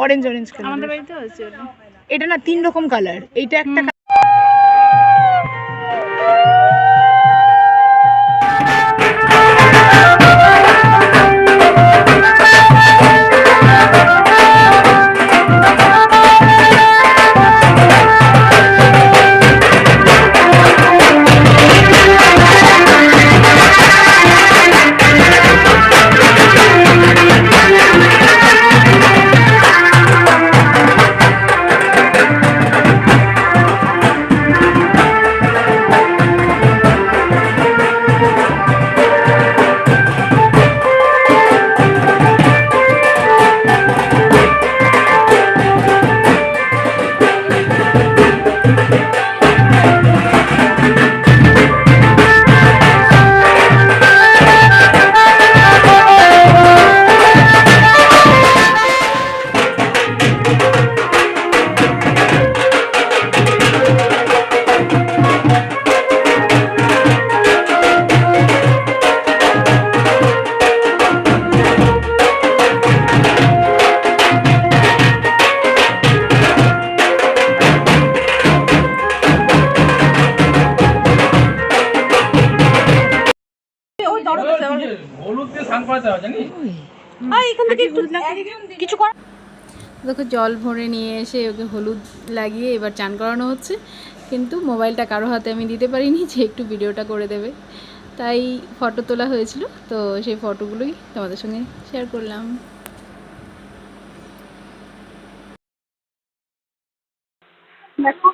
Orange orange colour. আমাদের বাড়িতেও আছে ওটা। এটা না 3 রকম কালার, এইটা একটা দেখো জল ভরে নিয়ে এসে ওকে হলুদ লাগিয়ে এবার চান করানো হচ্ছে, কিন্তু মোবাইলটা কারো হাতে আমি দিতে পারিনি যে একটু ভিডিওটা করে দেবে, তাই ফটো তোলা হয়েছিল, তো সেই ফটোগুলোই তোমাদের সঙ্গে শেয়ার করলাম। দেখো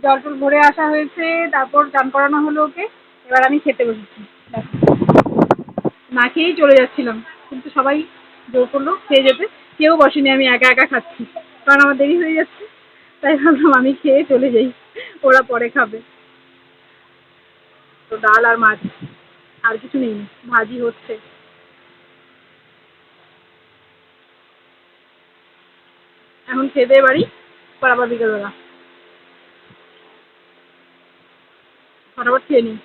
জল টল ভরে আসা হয়েছে, তারপর চান করানো হলো ওকে। এবার আমি খেতে বসেছি। না খেয়েই চলে যাচ্ছিলাম, কিন্তু সবাই জোর করলো খেয়ে যেতে। কেউ বসেনি, আমি একা একা খাচ্ছি, কারণ আমার দেরি হয়ে যাচ্ছে। তাই ভাবলাম আমি খেয়ে চলে যাই, ওরা পরে খাবে। তো ডাল আর মাছ, আর কিছু নেই, ভাজি হচ্ছে। এখন খেয়ে দিয়ে বাড়ি, পর আবার বিকেলবেলা ফটাফট খেয়ে নিই।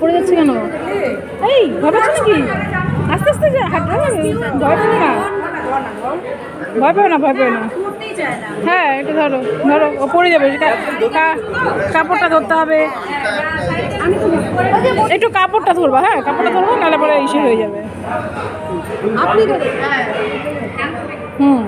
পড়ে যাচ্ছে কেন? এই ভয় পাচ্ছ নাকি? আস্তে আস্তে যা, হাঁটো, ভয় পাবে না, ভয় পাবে না, ভয় পাবে না। হ্যাঁ একটু ধরো ধরো, ও পড়ে যাবে। কাপড়টা ধরতে হবে, একটু কাপড়টা ধরবা। হ্যাঁ কাপড়টা ধরবো, নাহলে পরে ইসে হয়ে যাবে। হুম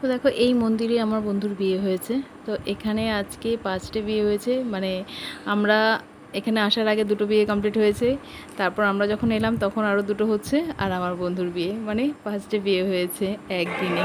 তো দেখো এই মন্দিরে আমার বন্ধুর বিয়ে হয়েছে। তো এখানে আজকে 5টে বিয়ে হয়েছে, মানে আমরা এখানে আসার আগে 2টো বিয়ে কমপ্লিট হয়েছে, তারপর আমরা যখন এলাম তখন আরও 2টো হচ্ছে, আর আমার বন্ধুর বিয়ে, মানে 5টে বিয়ে হয়েছে একদিনে।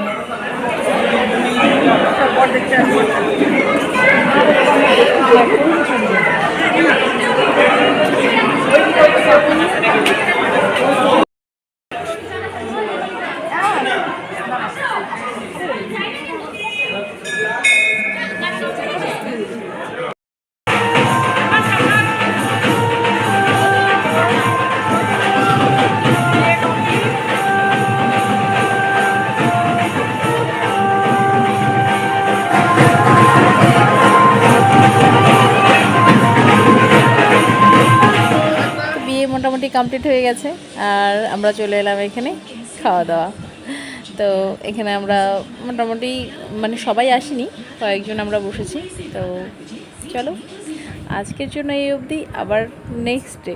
মোটামুটি কমপ্লিট হয়ে গেছে, আর আমরা চলে এলাম এখানে খাওয়া দাওয়া। তো এখানে আমরা মোটামুটি মানে সবাই আসিনি, কয়েকজন আমরা বসেছি। তো চলো আজকের জন্য এই অবধি, আবার নেক্সট ডে।